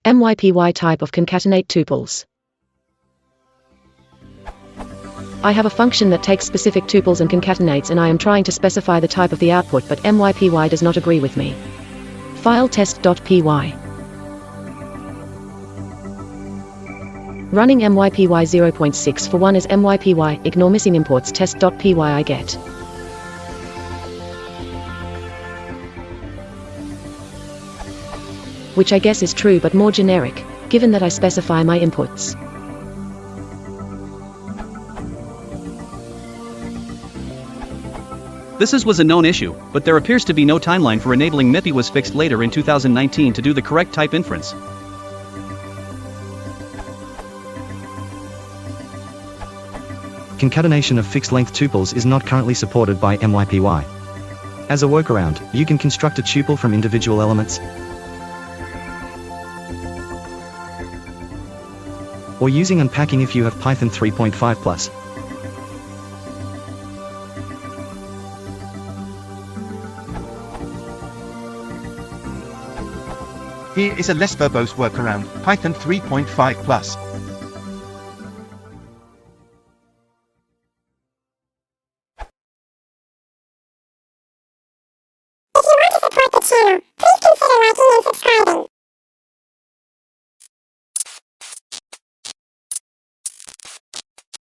Mypy type of concatenate tuples. I have a function that takes specific tuples and concatenates, and I am trying to specify the type of the output, but Mypy does not agree with me. File test.py. Running Mypy 0.6 for 1 is Mypy, ignore missing imports, test.py I get. Which I guess is true but more generic, given that I specify my inputs. This was a known issue, but there appears to be no timeline for enabling Mypy. Was fixed later in 2019 to do the correct type inference. Concatenation of fixed-length tuples is not currently supported by Mypy. As a workaround, you can construct a tuple from individual elements, or using unpacking if you have Python 3.5+. Here is a less verbose workaround, Python 3.5+. If you want to support the channel, please consider liking and subscribing.